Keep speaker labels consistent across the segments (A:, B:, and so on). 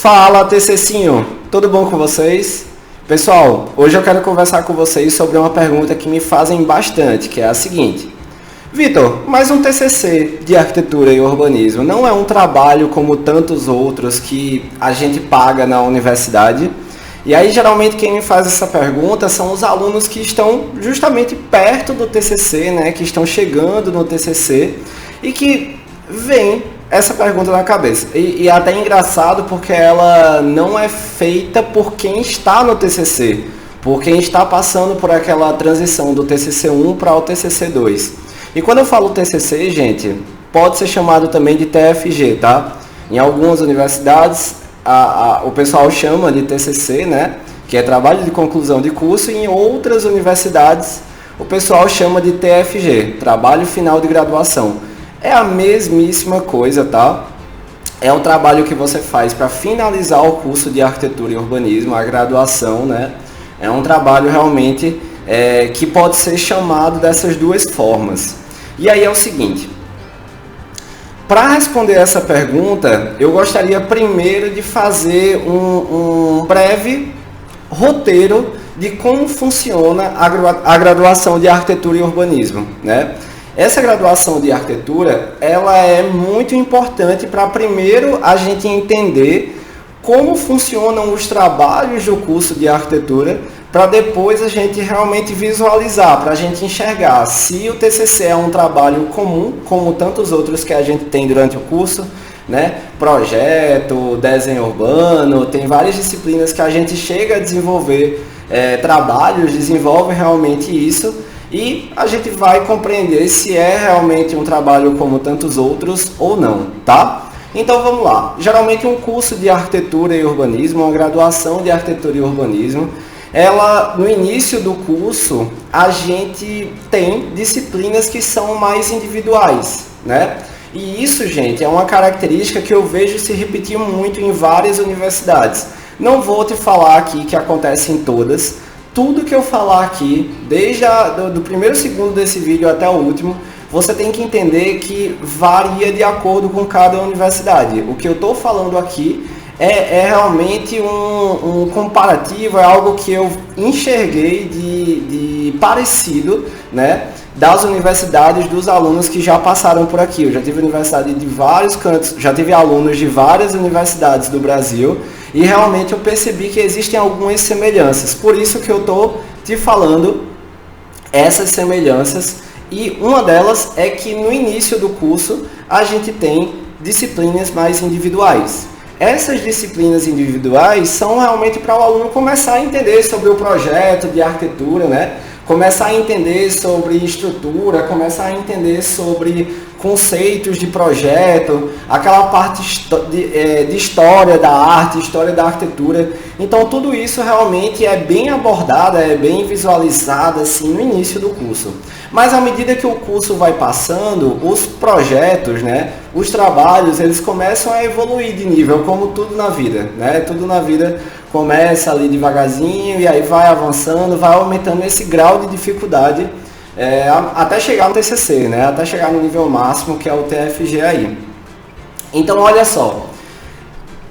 A: Fala, TCcinho! Tudo bom com vocês? Pessoal, hoje eu quero conversar com vocês sobre uma pergunta que me fazem bastante, que é a seguinte. Vitor, mas um TCC de arquitetura e urbanismo não é um trabalho como tantos outros que a gente paga na universidade? E aí, geralmente, quem me faz essa pergunta são os alunos que estão justamente perto do TCC, né? Que estão chegando no TCC e que vêm essa pergunta na cabeça. E é até engraçado porque ela não é feita por quem está no TCC, por quem está passando por aquela transição do TCC1 para o TCC2. E quando eu falo TCC, gente, pode ser chamado também de TFG, tá? Em algumas universidades, o pessoal chama de TCC, né? Que é trabalho de conclusão de curso, e em outras universidades o pessoal chama de TFG, trabalho final de graduação. É a mesmíssima coisa, tá? É um trabalho que você faz para finalizar o curso de arquitetura e urbanismo, a graduação, né? É um trabalho realmente que pode ser chamado dessas duas formas. E aí é o seguinte, para responder essa pergunta, eu gostaria primeiro de fazer um breve roteiro de como funciona a graduação de arquitetura e urbanismo, né? Essa graduação de arquitetura, ela é muito importante para primeiro a gente entender como funcionam os trabalhos do curso de arquitetura, para depois a gente realmente visualizar, para a gente enxergar se o TCC é um trabalho comum, como tantos outros que a gente tem durante o curso, né? Projeto, desenho urbano, tem várias disciplinas que a gente chega a desenvolver trabalhos, desenvolve realmente isso, e a gente vai compreender se é realmente um trabalho como tantos outros ou não, tá? Então vamos lá. Geralmente um curso de arquitetura e urbanismo, uma graduação de arquitetura e urbanismo, ela, no início do curso, a gente tem disciplinas que são mais individuais, né? E isso, gente, é uma característica que eu vejo se repetir muito em várias universidades. Não vou te falar aqui que acontece em todas. Tudo que eu falar aqui, desde do primeiro segundo desse vídeo até o último, você tem que entender que varia de acordo com cada universidade. O que eu estou falando aqui é realmente um comparativo, é algo que eu enxerguei de parecido, né, das universidades dos alunos que já passaram por aqui. Eu já tive universidade de vários cantos, já tive alunos de várias universidades do Brasil e realmente eu percebi que existem algumas semelhanças. Por isso que eu estou te falando essas semelhanças, e uma delas é que no início do curso a gente tem disciplinas mais individuais. Essas disciplinas individuais são realmente para o aluno começar a entender sobre o projeto de arquitetura, né? Começar a entender sobre estrutura, começar a entender sobre conceitos de projeto, aquela parte de história da arte, história da arquitetura. Então tudo isso realmente é bem abordado, é bem visualizado assim no início do curso. Mas à medida que o curso vai passando, os projetos, né, os trabalhos, eles começam a evoluir de nível, como tudo na vida, né? Tudo na vida começa ali devagarzinho e aí vai avançando, vai aumentando esse grau de dificuldade até chegar no TCC, né? Até chegar no nível máximo, que é o TFG aí. Então, olha só,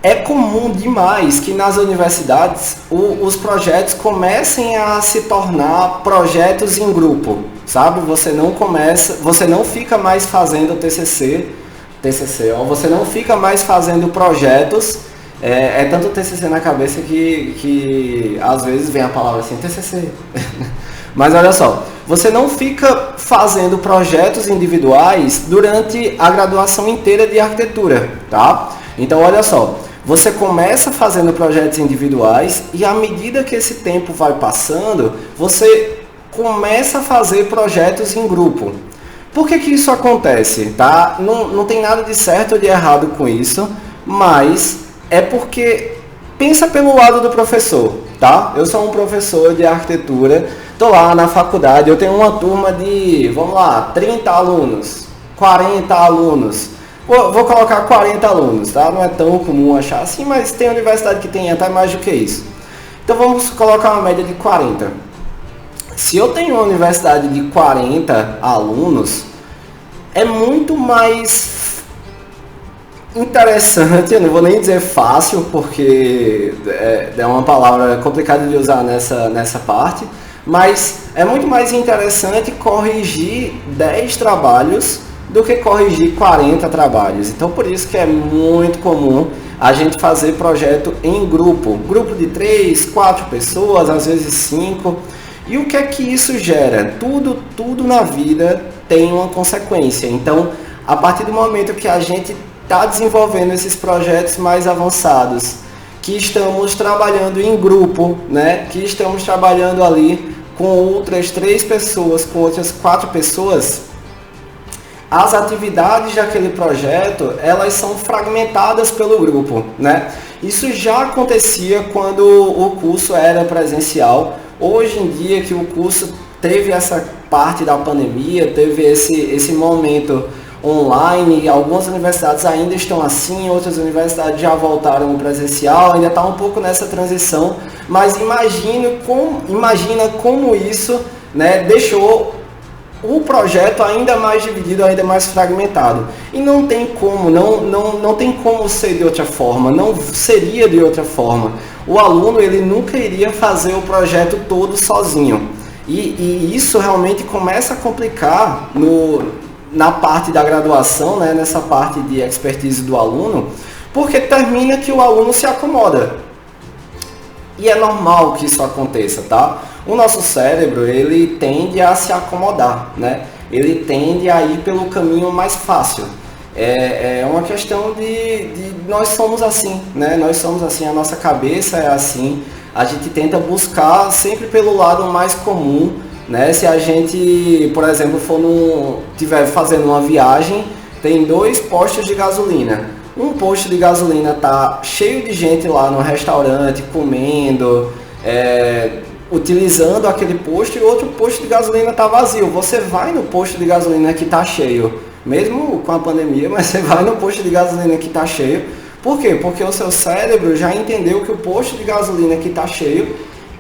A: é comum demais que nas universidades os projetos comecem a se tornar projetos em grupo, sabe? Você não fica mais fazendo TCC, você não fica mais fazendo projetos. É tanto TCC na cabeça que às vezes vem a palavra assim, TCC. Mas olha só, você não fica fazendo projetos individuais durante a graduação inteira de arquitetura, tá? Então olha só, você começa fazendo projetos individuais e à medida que esse tempo vai passando, você começa a fazer projetos em grupo. Por que isso acontece, tá? Não tem nada de certo ou de errado com isso, mas é porque pensa pelo lado do professor, tá? Eu sou um professor de arquitetura, tô lá na faculdade, eu tenho uma turma de, vamos lá, 30 alunos, 40 alunos. Vou colocar 40 alunos, tá? Não é tão comum achar assim, mas tem universidade que tem até mais do que isso. Então vamos colocar uma média de 40. Se eu tenho uma universidade de 40 alunos, é muito mais interessante, eu não vou nem dizer fácil, porque é uma palavra complicada de usar nessa parte, mas é muito mais interessante corrigir 10 trabalhos do que corrigir 40 trabalhos. Então, por isso que é muito comum a gente fazer projeto em grupo de 3, 4 pessoas, às vezes 5. E o que é que isso gera? Tudo na vida tem uma consequência. Então, a partir do momento que a gente está desenvolvendo esses projetos mais avançados, que estamos trabalhando em grupo, né? Que estamos trabalhando ali com outras 3 pessoas, com outras 4 pessoas, as atividades daquele projeto, elas são fragmentadas pelo grupo, né? Isso já acontecia quando o curso era presencial. Hoje em dia que o curso teve essa parte da pandemia, teve esse momento online, algumas universidades ainda estão assim, outras universidades já voltaram ao presencial, ainda está um pouco nessa transição, mas imagina como isso, né, deixou o projeto ainda mais dividido, ainda mais fragmentado. E não tem como, não tem como ser de outra forma, não seria de outra forma. O aluno, ele nunca iria fazer o projeto todo sozinho. E isso realmente começa a complicar na parte da graduação, né, nessa parte de expertise do aluno, porque termina que o aluno se acomoda. E é normal que isso aconteça, tá? O nosso cérebro, ele tende a se acomodar, né? Ele tende a ir pelo caminho mais fácil. É uma questão de nós somos assim, né? Nós somos assim, a nossa cabeça é assim. A gente tenta buscar sempre pelo lado mais comum, né? Se a gente, por exemplo, estiver fazendo uma viagem, tem 2 postos de gasolina. Um posto de gasolina tá cheio de gente lá no restaurante, comendo, utilizando aquele posto, e outro posto de gasolina está vazio. Você vai no posto de gasolina que está cheio, mesmo com a pandemia, mas você vai no posto de gasolina que está cheio. Por quê? Porque o seu cérebro já entendeu que o posto de gasolina que está cheio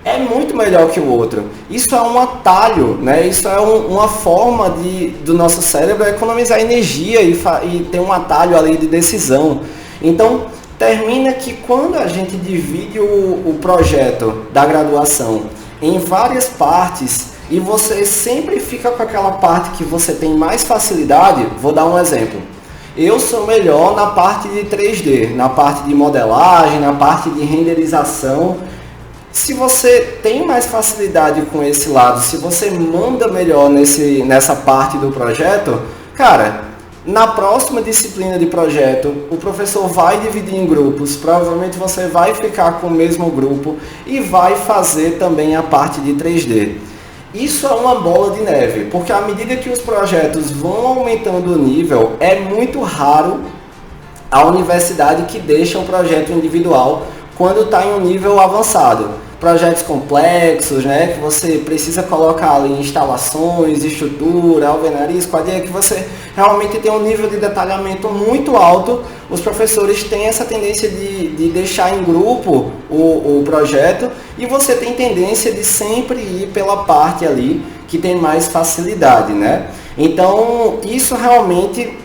A: é muito melhor que o outro. Isso é um atalho, né? Isso é uma forma do nosso cérebro economizar energia e ter um atalho ali de decisão. Então, termina que quando a gente divide o projeto da graduação em várias partes e você sempre fica com aquela parte que você tem mais facilidade, vou dar um exemplo. Eu sou melhor na parte de 3D, na parte de modelagem, na parte de renderização. Se você tem mais facilidade com esse lado, se você manda melhor nessa parte do projeto, cara, na próxima disciplina de projeto, o professor vai dividir em grupos, provavelmente você vai ficar com o mesmo grupo e vai fazer também a parte de 3D. Isso é uma bola de neve, porque à medida que os projetos vão aumentando o nível, é muito raro a universidade que deixa um projeto individual quando está em um nível avançado. Projetos complexos, né, que você precisa colocar ali instalações, estrutura, alvenaria, esquadria, que você realmente tem um nível de detalhamento muito alto. Os professores têm essa tendência de deixar em grupo o projeto, e você tem tendência de sempre ir pela parte ali que tem mais facilidade, né? Então, isso realmente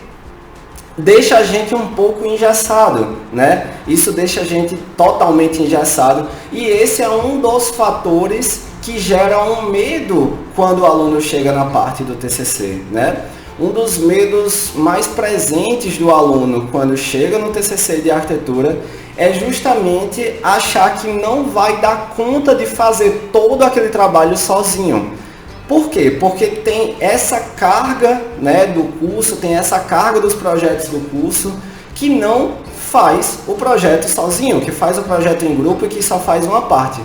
A: deixa a gente um pouco engessado, né? Isso deixa a gente totalmente engessado, e esse é um dos fatores que gera um medo quando o aluno chega na parte do TCC, né? Um dos medos mais presentes do aluno quando chega no TCC de arquitetura é justamente achar que não vai dar conta de fazer todo aquele trabalho sozinho. Por quê? Porque tem essa carga, né, do curso, tem essa carga dos projetos do curso que não faz o projeto sozinho, que faz o projeto em grupo e que só faz uma parte.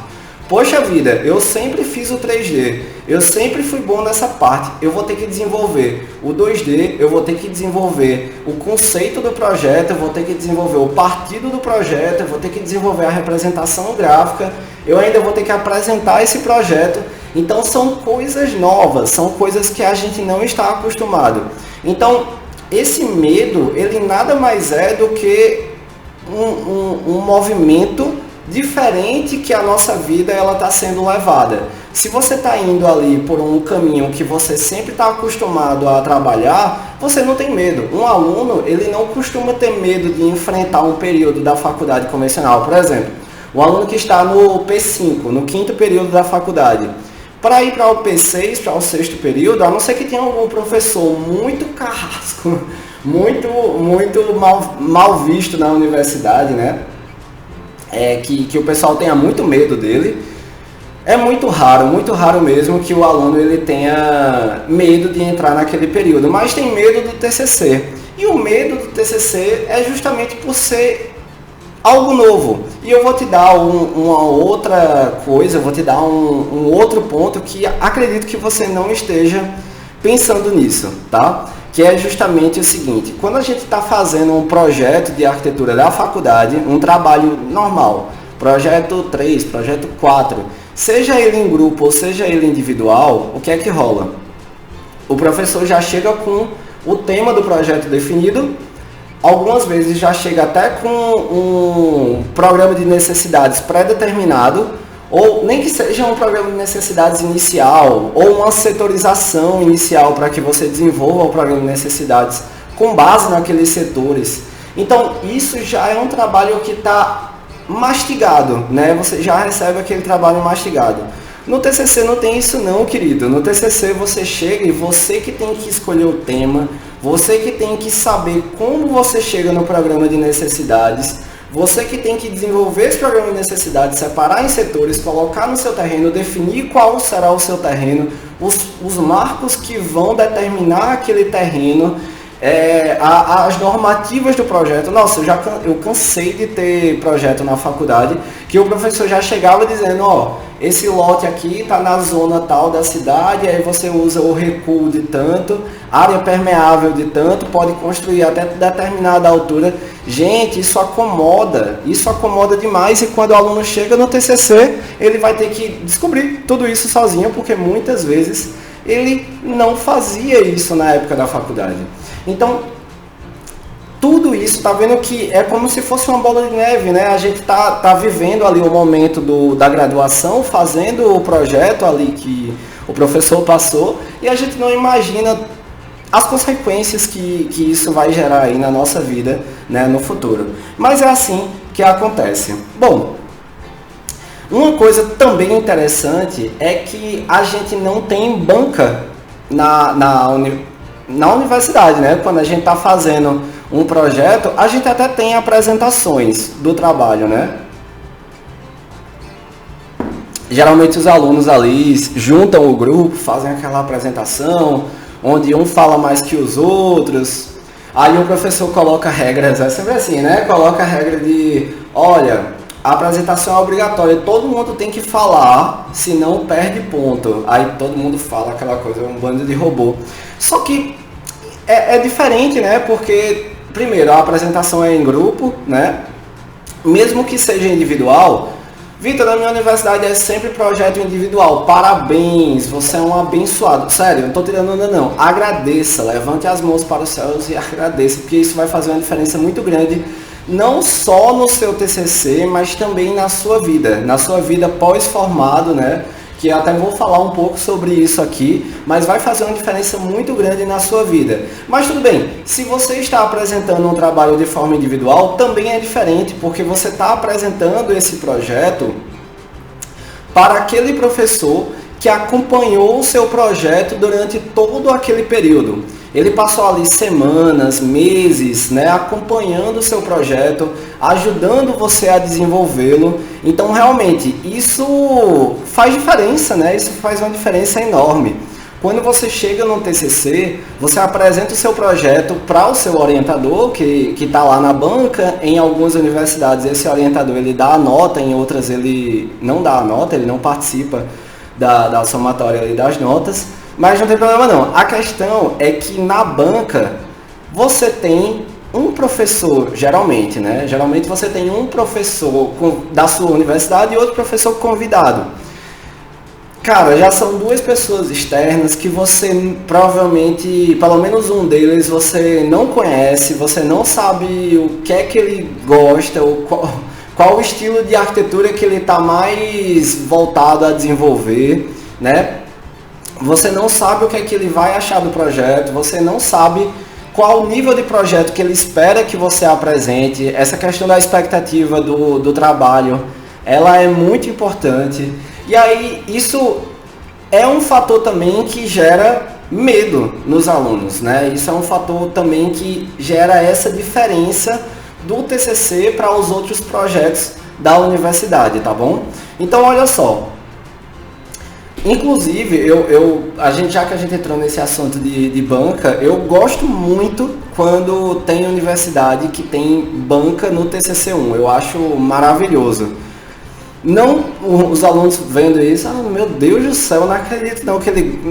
A: Poxa vida, eu sempre fiz o 3D, eu sempre fui bom nessa parte, eu vou ter que desenvolver o 2D, eu vou ter que desenvolver o conceito do projeto, eu vou ter que desenvolver o partido do projeto, eu vou ter que desenvolver a representação gráfica, eu ainda vou ter que apresentar esse projeto. Então são coisas novas, são coisas que a gente não está acostumado. Então esse medo, ele nada mais é do que um movimento diferente que a nossa vida ela está sendo levada. Se você está indo ali por um caminho que você sempre está acostumado a trabalhar, você não tem medo. Um aluno, ele não costuma ter medo de enfrentar um período da faculdade convencional. Por exemplo, um aluno que está no P5, no quinto período da faculdade, para ir para o P6, para o sexto período, a não ser que tenha algum professor muito carrasco, muito mal visto na universidade, né? Que o pessoal tenha muito medo dele. É muito raro mesmo que o aluno ele tenha medo de entrar naquele período, mas tem medo do TCC. E o medo do TCC é justamente por ser algo novo. E eu vou te dar uma outra coisa, eu vou te dar um outro ponto que acredito que você não esteja pensando nisso, tá? Que é justamente o seguinte: quando a gente está fazendo um projeto de arquitetura da faculdade, um trabalho normal, projeto 3, projeto 4, seja ele em grupo ou seja ele individual, o que é que rola? O professor já chega com o tema do projeto definido, algumas vezes já chega até com um programa de necessidades pré-determinado, ou nem que seja um programa de necessidades inicial, ou uma setorização inicial para que você desenvolva o programa de necessidades com base naqueles setores. Então, isso já é um trabalho que está mastigado, né? Você já recebe aquele trabalho mastigado. No TCC não tem isso não, querido. No TCC você chega e você que tem que escolher o tema, você que tem que saber como você chega no programa de necessidades, você que tem que desenvolver esse programa de necessidades, separar em setores, colocar no seu terreno, definir qual será o seu terreno, os marcos que vão determinar aquele terreno, as normativas do projeto. Nossa, eu cansei de ter projeto na faculdade que o professor já chegava dizendo, ó, esse lote aqui está na zona tal da cidade, aí você usa o recuo de tanto, área permeável de tanto, pode construir até determinada altura. Gente, isso acomoda demais, e quando o aluno chega no TCC, ele vai ter que descobrir tudo isso sozinho, porque muitas vezes ele não fazia isso na época da faculdade. Então, tudo isso, tá vendo que é como se fosse uma bola de neve, né? A gente tá vivendo ali o momento da graduação, fazendo o projeto ali que o professor passou, e a gente não imagina as consequências que isso vai gerar aí na nossa vida, né, no futuro. Mas é assim que acontece. Bom, uma coisa também interessante é que a gente não tem banca na universidade, né? Quando a gente está fazendo um projeto, a gente até tem apresentações do trabalho, né? Geralmente os alunos ali juntam o grupo, fazem aquela apresentação, onde um fala mais que os outros. Aí o professor coloca regras, é sempre assim, né? Coloca a regra de, olha, a apresentação é obrigatória, todo mundo tem que falar, senão perde ponto. Aí todo mundo fala aquela coisa, um bando de robô. Só que é diferente, né? Porque, primeiro, a apresentação é em grupo, né? Mesmo que seja individual. Vitor, na minha universidade é sempre projeto individual. Parabéns, você é um abençoado. Sério, não estou tirando onda não. Agradeça, levante as mãos para os céus e agradeça, porque isso vai fazer uma diferença muito grande, não só no seu TCC, mas também na sua vida pós-formado, né? Que eu até vou falar um pouco sobre isso aqui, mas vai fazer uma diferença muito grande na sua vida. Mas tudo bem, se você está apresentando um trabalho de forma individual, também é diferente, porque você está apresentando esse projeto para aquele professor que acompanhou o seu projeto durante todo aquele período. Ele passou ali semanas, meses, né, acompanhando o seu projeto, ajudando você a desenvolvê-lo. Então, realmente, isso faz diferença, né? Isso faz uma diferença enorme. Quando você chega no TCC, você apresenta o seu projeto para o seu orientador, que está lá na banca. Em algumas universidades, esse orientador ele dá a nota, em outras ele não dá a nota, ele não participa da somatória ali das notas. Mas não tem problema não. A questão é que na banca você tem um professor, geralmente, né? Geralmente você tem um professor da sua universidade e outro professor convidado. Cara, já são duas pessoas externas que você provavelmente, pelo menos um deles, você não conhece, você não sabe o que é que ele gosta, ou qual o estilo de arquitetura que ele está mais voltado a desenvolver, né? Você não sabe o que é que ele vai achar do projeto, você não sabe qual o nível de projeto que ele espera que você apresente. Essa questão da expectativa do trabalho, ela é muito importante. E aí, isso é um fator também que gera medo nos alunos, né? Isso é um fator também que gera essa diferença do TCC para os outros projetos da universidade, tá bom? Então, olha só. Inclusive, já que a gente entrou nesse assunto de banca, eu gosto muito quando tem universidade que tem banca no TCC1. Eu acho maravilhoso. Não os alunos vendo isso, meu Deus do céu, não acredito não,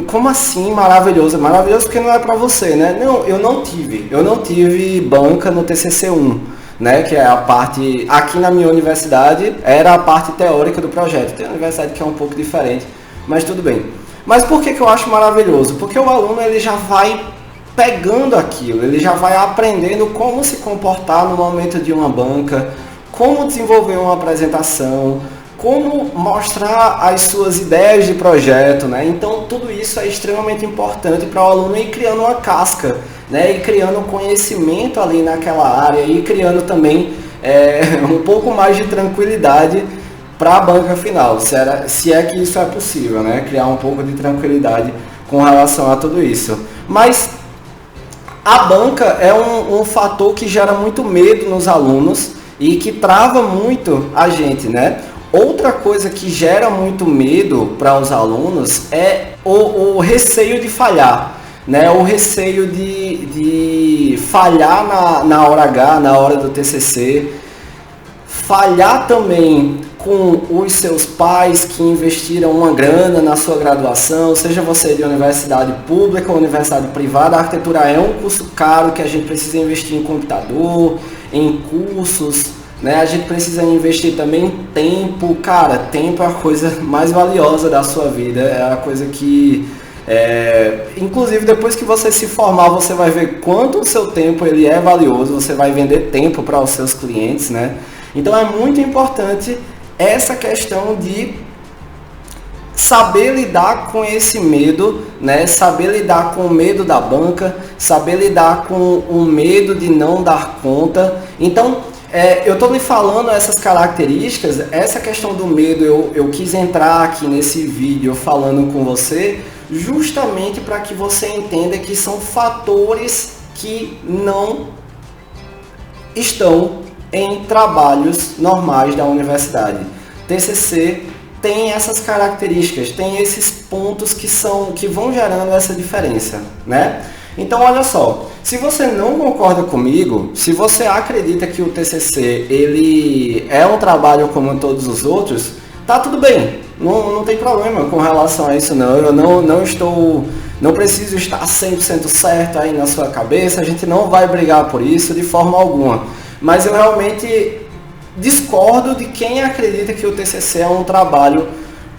A: como assim maravilhoso? Maravilhoso porque não é para você, né? Não, eu não tive banca no TCC1, né? Que é a parte, aqui na minha universidade, era a parte teórica do projeto. Tem uma universidade que é um pouco diferente, mas tudo bem. Mas por que eu acho maravilhoso? Porque o aluno ele já vai pegando aquilo, ele já vai aprendendo como se comportar no momento de uma banca, como desenvolver uma apresentação, como mostrar as suas ideias de projeto, né? Então tudo isso é extremamente importante para o aluno ir criando uma casca, né? E criando conhecimento ali naquela área e criando também um pouco mais de tranquilidade para a banca final, se é que isso é possível, né? Criar um pouco de tranquilidade com relação a tudo isso. Mas a banca é um fator que gera muito medo nos alunos e que trava muito a gente, né? Outra coisa que gera muito medo para os alunos é o receio de falhar, né? O receio de falhar na hora H, na hora do TCC, falhar também com os seus pais que investiram uma grana na sua graduação, seja você de universidade pública ou universidade privada. A arquitetura é um curso caro que a gente precisa investir em computador, em cursos, né? A gente precisa investir também em tempo. Cara, tempo é a coisa mais valiosa da sua vida, é a coisa que inclusive depois que você se formar, você vai ver quanto o seu tempo ele é valioso, você vai vender tempo para os seus clientes, né? Então é muito importante essa questão de saber lidar com esse medo, né? Saber lidar com o medo da banca, saber lidar com o medo de não dar conta. Então, eu estou lhe falando essas características, essa questão do medo, eu quis entrar aqui nesse vídeo falando com você, justamente para que você entenda que são fatores que não estão em trabalhos normais da universidade. TCC tem essas características, tem esses pontos que vão gerando essa diferença, né? Então, olha só, se você não concorda comigo, se você acredita que o TCC ele é um trabalho como todos os outros, tá tudo bem, não tem problema com relação a isso não. Eu não preciso estar 100% certo aí na sua cabeça, a gente não vai brigar por isso de forma alguma. Mas eu realmente discordo de quem acredita que o TCC é um trabalho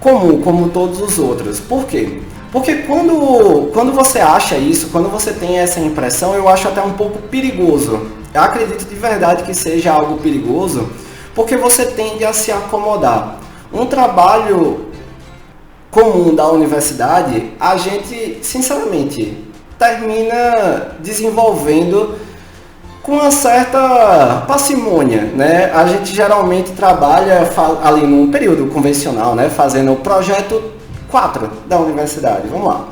A: comum, como todos os outros. Por quê? Porque quando você acha isso, quando você tem essa impressão, eu acho até um pouco perigoso. Eu acredito de verdade que seja algo perigoso, porque você tende a se acomodar. Um trabalho comum da universidade, a gente, sinceramente, termina desenvolvendo com uma certa parcimônia, né? A gente geralmente trabalha ali num período convencional, né? Fazendo o projeto 4 da universidade. Vamos lá.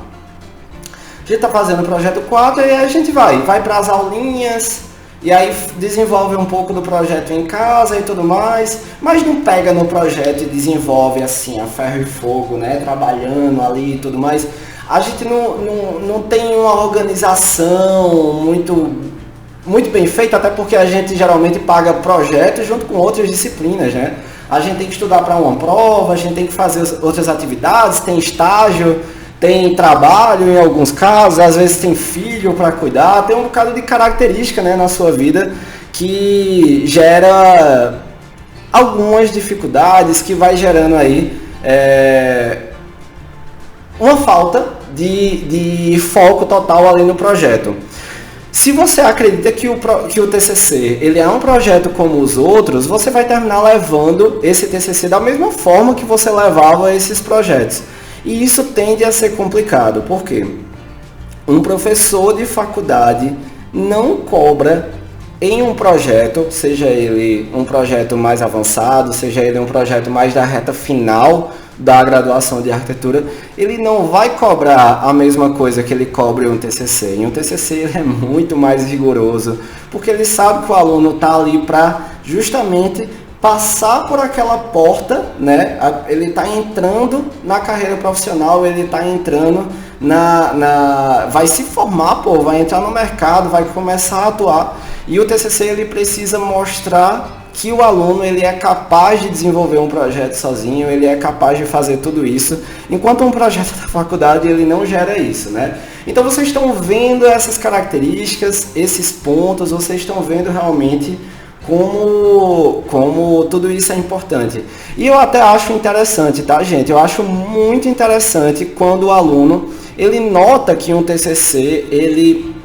A: A gente está fazendo o projeto 4 e aí a gente vai para as aulinhas e aí desenvolve um pouco do projeto em casa e tudo mais, mas não pega no projeto e desenvolve assim a ferro e fogo, né? Trabalhando ali e tudo mais. A gente não tem uma organização muito bem feita, até porque a gente geralmente paga projetos junto com outras disciplinas, né? A gente tem que estudar para uma prova, a gente tem que fazer outras atividades, tem estágio, tem trabalho em alguns casos, às vezes tem filho para cuidar, tem um bocado de característica, né, na sua vida que gera algumas dificuldades, que vai gerando aí uma falta de foco total ali no projeto. Se você acredita que o TCC ele é um projeto como os outros, você vai terminar levando esse TCC da mesma forma que você levava esses projetos. E isso tende a ser complicado, porque um professor de faculdade não cobra em um projeto, seja ele um projeto mais avançado, seja ele um projeto mais da reta final da graduação de arquitetura, ele não vai cobrar a mesma coisa que ele cobra em um TCC. Em um TCC ele é muito mais rigoroso, porque ele sabe que o aluno está ali para justamente passar por aquela porta, né? Ele está entrando na carreira profissional, ele está entrando vai se formar, vai entrar no mercado, vai começar a atuar. E o TCC ele precisa mostrar que o aluno ele é capaz de desenvolver um projeto sozinho, ele é capaz de fazer tudo isso, enquanto um projeto da faculdade ele não gera isso, né? Então vocês estão vendo essas características, esses pontos, vocês estão vendo realmente como tudo isso é importante. E eu até acho interessante, tá, gente? Eu acho muito interessante quando o aluno ele nota que um TCC ele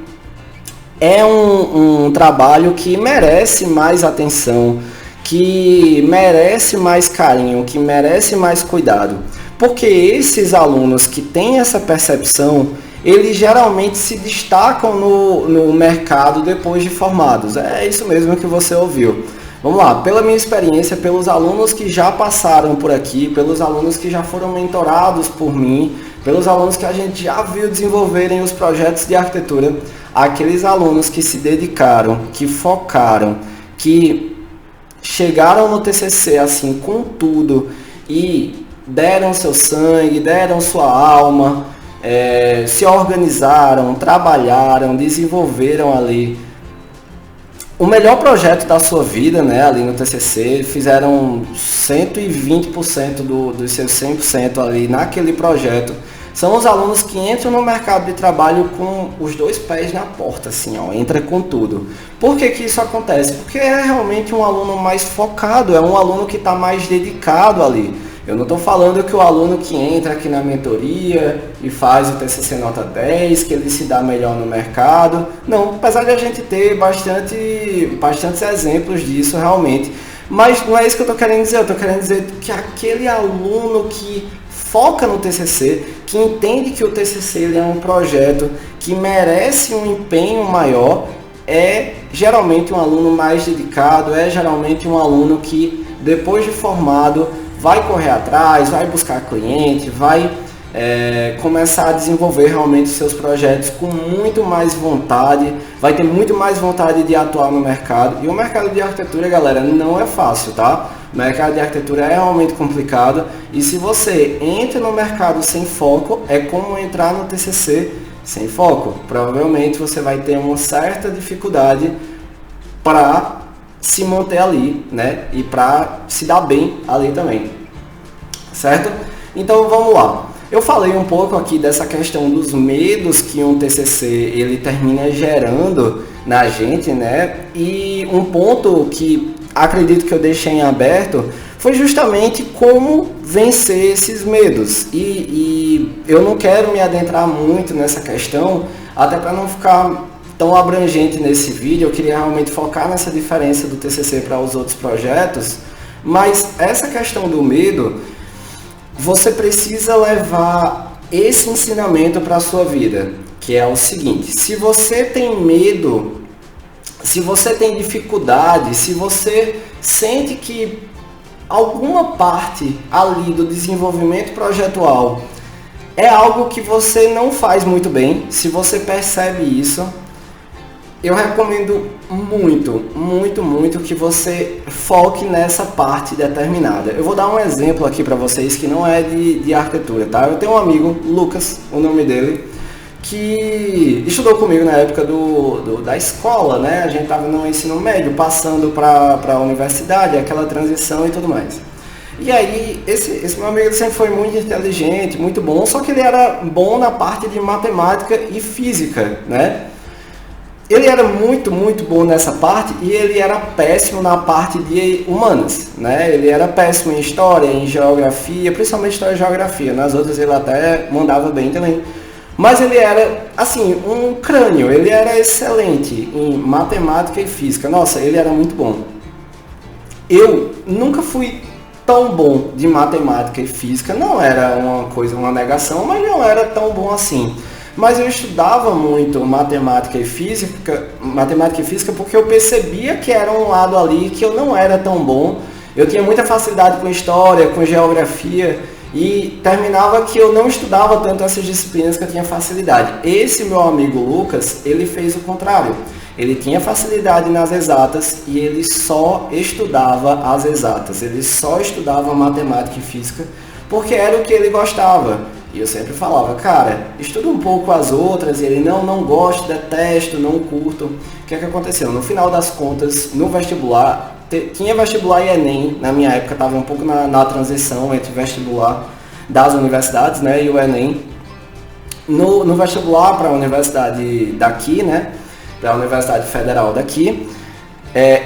A: é um trabalho que merece mais atenção, que merece mais carinho, que merece mais cuidado. Porque esses alunos que têm essa percepção, eles geralmente se destacam no mercado depois de formados. É isso mesmo que você ouviu. Vamos lá, pela minha experiência, pelos alunos que já passaram por aqui, pelos alunos que já foram mentorados por mim, pelos alunos que a gente já viu desenvolverem os projetos de arquitetura, aqueles alunos que se dedicaram, que focaram, que chegaram no TCC assim com tudo e deram seu sangue, deram sua alma, se organizaram, trabalharam, desenvolveram ali o melhor projeto da sua vida, né, ali no TCC, fizeram 120% dos seus 100% ali naquele projeto. São os alunos que entram no mercado de trabalho com os dois pés na porta, assim, ó, entra com tudo. Por que que isso acontece? Porque é realmente um aluno mais focado, é um aluno que está mais dedicado ali. Eu não estou falando que o aluno que entra aqui na mentoria e faz o TCC nota 10, que ele se dá melhor no mercado. Não, apesar de a gente ter bastantes exemplos disso realmente. Mas não é isso que eu estou querendo dizer, eu estou querendo dizer que aquele aluno que foca no TCC, que entende que o TCC ele é um projeto que merece um empenho maior, é geralmente um aluno mais dedicado, é geralmente um aluno que depois de formado vai correr atrás, vai buscar cliente, vai começar a desenvolver realmente seus projetos com muito mais vontade, vai ter muito mais vontade de atuar no mercado. E o mercado de arquitetura, galera, não é fácil, tá? O mercado de arquitetura é realmente complicado e se você entra no mercado sem foco, é como entrar no TCC sem foco. Provavelmente você vai ter uma certa dificuldade para se manter ali, né? E para se dar bem ali também, certo? Então vamos lá. Eu falei um pouco aqui dessa questão dos medos que um TCC ele termina gerando na gente, né? E um ponto que acredito que eu deixei em aberto foi justamente como vencer esses medos. E eu não quero me adentrar muito nessa questão, até para não ficar tão abrangente nesse vídeo. Eu queria realmente focar nessa diferença do TCC para os outros projetos, mas essa questão do medo, você precisa levar esse ensinamento para a sua vida, que é o seguinte: se você tem medo, se você tem dificuldade, se você sente que alguma parte ali do desenvolvimento projetual é algo que você não faz muito bem, se você percebe isso, eu recomendo muito que você foque nessa parte determinada. Eu vou dar um exemplo aqui para vocês que não é de arquitetura, tá? Eu tenho um amigo, Lucas, o nome dele, que estudou comigo na época da escola, né? A gente estava no ensino médio, passando para a universidade, aquela transição e tudo mais. E aí, esse meu amigo sempre foi muito inteligente, muito bom, só que ele era bom na parte de matemática e física, né? Ele era muito bom nessa parte e ele era péssimo na parte de humanas, né? Ele era péssimo em história, em geografia, principalmente história e geografia. Nas outras ele até mandava bem também. Mas ele era, assim, um crânio, ele era excelente em matemática e física. Nossa, ele era muito bom. Eu nunca fui tão bom de matemática e física, não era uma negação, mas não era tão bom assim. Mas eu estudava muito matemática e física porque eu percebia que era um lado ali que eu não era tão bom. Eu tinha muita facilidade com história, com geografia, e terminava que eu não estudava tanto essas disciplinas que eu tinha facilidade. Esse meu amigo Lucas, ele fez o contrário. Ele tinha facilidade nas exatas e ele só estudava as exatas. Ele só estudava matemática e física porque era o que ele gostava. E eu sempre falava, cara, estuda um pouco as outras. E ele, não gosto, detesto, não curto. O que é que aconteceu? No final das contas, no vestibular, tinha vestibular e Enem. Na minha época estava um pouco na transição entre vestibular das universidades, né, e o Enem. No vestibular para a universidade daqui, né, para a Universidade Federal daqui,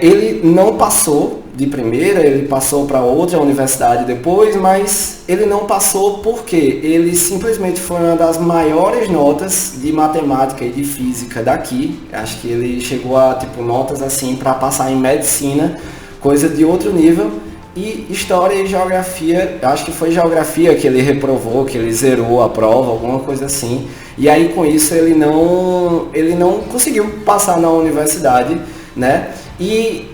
A: ele não passou de primeira, ele passou para outra universidade depois, mas ele não passou porque ele simplesmente foi uma das maiores notas de matemática e de física daqui. Acho que ele chegou a notas assim para passar em medicina, coisa de outro nível. E história e geografia, acho que foi geografia que ele reprovou, que ele zerou a prova, alguma coisa assim. E aí com isso ele não conseguiu passar na universidade, né? E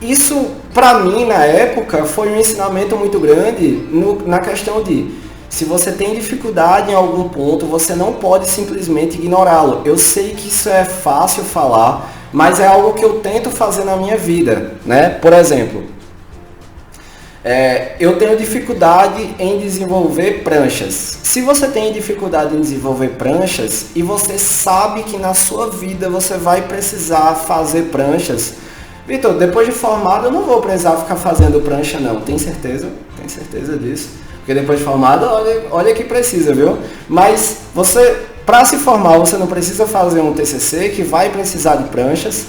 A: isso para mim na época foi um ensinamento muito grande na questão de, se você tem dificuldade em algum ponto, você não pode simplesmente ignorá-lo. Eu sei que isso é fácil falar, mas é algo que eu tento fazer na minha vida, né? Por exemplo, eu tenho dificuldade em desenvolver pranchas. Se você tem dificuldade em desenvolver pranchas e você sabe que na sua vida você vai precisar fazer pranchas, Vitor, depois de formado eu não vou precisar ficar fazendo prancha não, tem certeza? Tem certeza disso? Porque depois de formado, olha que precisa, viu? Mas para se formar, você não precisa fazer um TCC que vai precisar de pranchas.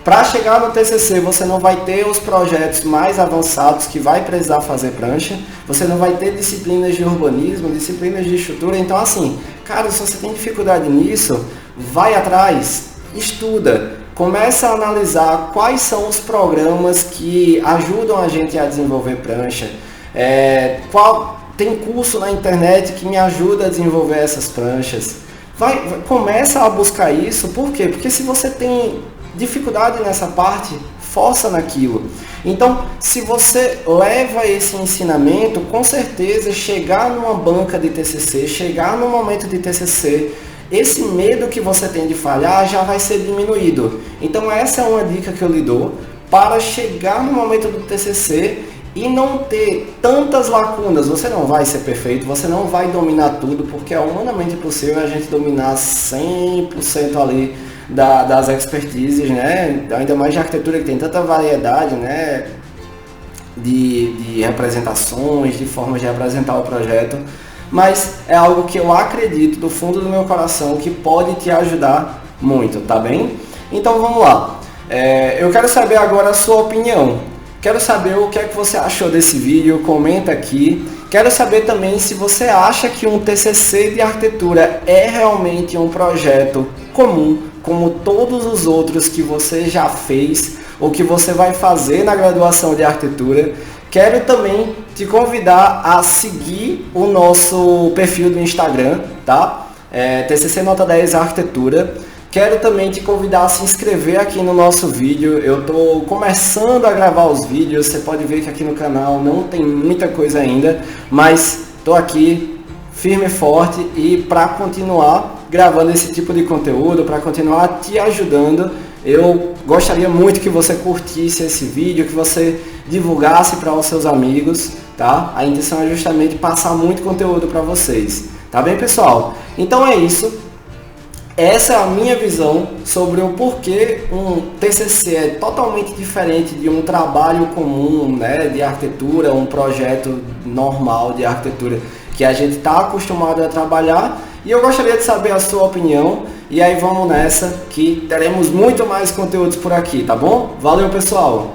A: Para chegar no TCC, você não vai ter os projetos mais avançados que vai precisar fazer prancha. Você não vai ter disciplinas de urbanismo, disciplinas de estrutura. Então, assim, cara, se você tem dificuldade nisso, vai atrás, estuda. Começa a analisar quais são os programas que ajudam a gente a desenvolver prancha. Tem curso na internet que me ajuda a desenvolver essas pranchas. Começa a buscar isso. Por quê? Porque se você tem dificuldade nessa parte, força naquilo. Então, se você leva esse ensinamento, com certeza chegar numa banca de TCC, chegar no momento de TCC, esse medo que você tem de falhar já vai ser diminuído. Então essa é uma dica que eu lhe dou para chegar no momento do TCC e não ter tantas lacunas. Você não vai ser perfeito, você não vai dominar tudo, porque é humanamente possível a gente dominar 100% ali das expertises, né? Ainda mais de arquitetura, que tem tanta variedade, né? De representações, de formas de apresentar o projeto. Mas é algo que eu acredito do fundo do meu coração que pode te ajudar muito, tá bem? Então vamos lá. Eu quero saber agora a sua opinião. Quero saber o que é que você achou desse vídeo, comenta aqui. Quero saber também se você acha que um TCC de arquitetura é realmente um projeto comum, como todos os outros que você já fez ou que você vai fazer na graduação de arquitetura. Quero também te convidar a seguir o nosso perfil do Instagram, tá? TCC Nota 10 Arquitetura. Quero também te convidar a se inscrever aqui no nosso vídeo. Eu estou começando a gravar os vídeos, você pode ver que aqui no canal não tem muita coisa ainda, mas estou aqui firme e forte e para continuar gravando esse tipo de conteúdo, para continuar te ajudando, eu gostaria muito que você curtisse esse vídeo, que você divulgasse para os seus amigos, tá? A intenção é justamente passar muito conteúdo para vocês, tá bem, pessoal? Então é isso. Essa é a minha visão sobre o porquê um TCC é totalmente diferente de um trabalho comum, né, de arquitetura, um projeto normal de arquitetura que a gente está acostumado a trabalhar. E eu gostaria de saber a sua opinião. E aí vamos nessa, que teremos muito mais conteúdos por aqui, tá bom? Valeu, pessoal!